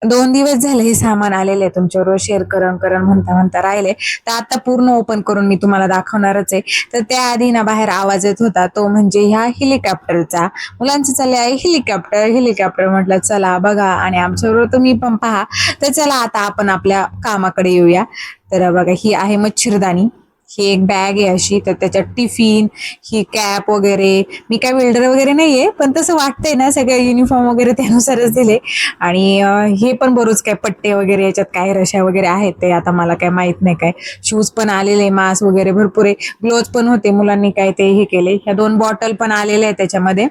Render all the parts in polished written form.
2 दिवस झाले हे सामान आलेलं आहे तुमच्याबरोबर शेअर करण म्हणता म्हणता राहिले. तर आता पूर्ण ओपन करून मी तुम्हाला दाखवणारच आहे. तर त्याआधी ना बाहेर आवाज येत होता तो म्हणजे ह्या हेलिकॉप्टरचा. मुलांचं चालले आहे हेलिकॉप्टर, हेलिकॉप्टर म्हटलं चला बघा आणि आमच्याबरोबर तुम्ही पण पहा. तर चला आता आपण आपल्या कामाकडे येऊया. तर बघा ही आहे मच्छरदाणी. ही एक बॅग आहे अशी, तर त्याच्यात टिफिन, ही कॅप वगैरे. मी काय वेल्डर वगैरे नाहीये, पण तसं वाटतंय ना सगळे युनिफॉर्म वगैरे त्यानुसारच दिले. आणि हे पण बरोच काय पट्टे वगैरे याच्यात काय रशा वगैरे आहेत ते आता मला काय माहित नाही काय. शूज पण आलेले, मास्क वगैरे भरपूर आहे. ग्लोव्ज पण होते, मुलांनी काय ते हे केले. ह्या 2 बॉटल पण आलेल्या आहेत त्याच्यामध्ये.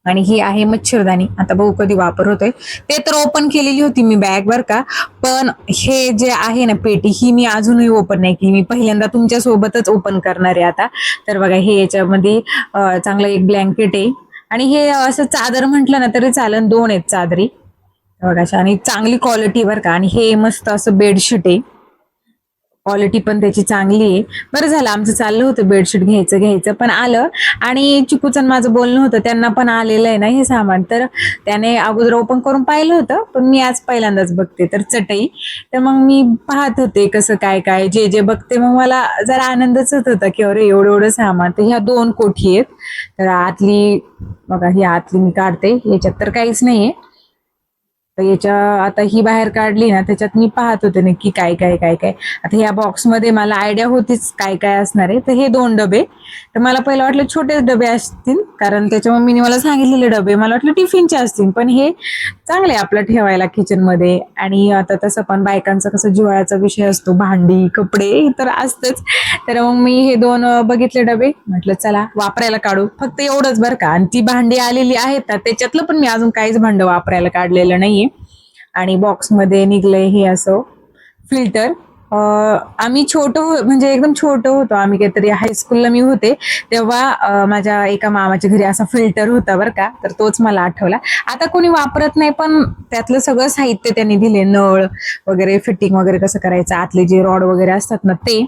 आणि ही आहे मच्छरदाणी. आता बघू कधी वापर होतोय. ते तर ओपन केलेली होती मी बॅग बर का. पण हे जे आहे ना पेटी ही मी अजूनही ओपन नाही केली. मी पहिल्यांदा तुमच्या सोबतच ओपन करणार आहे आता. तर बघा हे याच्यामध्ये चांगलं एक ब्लँकेट आहे. आणि हे असं चादर म्हटलं ना तरी चालेल, 2 आहेत चादरी. बघा अशा आणि चांगली क्वालिटी बरं का. आणि हे मस्त असं बेडशीट आहे. क्वालिटी पण त्याची चांगली आहे. बरं झालं आमचं चाललं होतं बेडशीट घ्यायचं पण आलं. आणि चिकूचं माझं बोलणं होतं त्यांना पण आलेलं आहे ना हे सामान. तर त्याने अगोदर ओपन करून पाहिलं होतं पण मी आज पहिल्यांदाच बघते. तर चटई. तर मग मी पाहत होते कसं काय काय जे जे बघते मग मला जरा आनंदच होत होता की अरे एवढं एवढं सामान. तर ह्या 2 कोठी आहेत. तर आतली बघा ही आतली मी काढते, याच्यात तर काहीच नाहीये. तर याच्या आता ही बाहेर काढली ना त्याच्यात मी पाहत होते नक्की काय काय काय काय. आता ह्या बॉक्समध्ये मला आयडिया होतीच काय काय असणार आहे. तर हे 2 डबे. तर मला पहिलं वाटलं छोटेच डबे असतील कारण त्याच्या मम्मीने मला सांगितलेले डबे मला वाटलं टिफिनचे असतील. पण हे चांगले आपलं ठेवायला किचनमध्ये. आणि आता तसं पण बायकांचा कसं जिव्हाळ्याचा विषय असतो, भांडी कपडे तर असतंच. तर मग मी हे 2 बघितले डबे, म्हटलं चला वापरायला काढू. फक्त एवढंच बरं का. आणि ती भांडी आलेली आहेत ना त्याच्यातलं पण मी अजून काहीच भांडं वापरायला काढलेलं नाहीये. आणि बॉक्समध्ये निघलंय हे असं फिल्टर. आम्ही म्हणजे एकदम छोटं होतो आम्ही, काहीतरी हायस्कूलला मी होते तेव्हा माझ्या एका मामाच्या घरी असा फिल्टर होता बरं का. तर तोच मला आठवला. आता कोणी वापरत नाही पण त्यातलं सगळं साहित्य त्यांनी दिले, नळ वगैरे फिटिंग वगैरे कसं करायचं, आतले जे रॉड वगैरे असतात ना ते.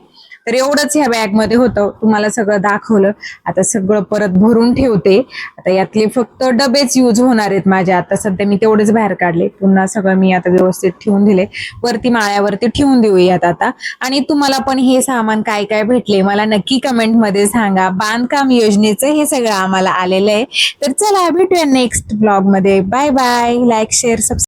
तर एवढंच ह्या बॅगमध्ये होतं, तुम्हाला सगळं दाखवलं. आता सगळं परत भरून ठेवते. आता यातले फक्त डबेच यूज होणार आहेत माझे. आता सध्या मी तेवढेच बाहेर काढले, पुन्हा सगळं मी आता व्यवस्थित ठेवून दिले. वरती माळ्यावरती ठेवून देऊयात आता. आणि तुम्हाला पण हे सामान काय काय भेटले मला नक्की कमेंट मध्ये सांगा. बांधकाम योजनेचं हे सगळं आम्हाला आलेलं आहे. तर चला भेटूया नेक्स्ट ब्लॉग मध्ये. Bye bye. Like share subscribe.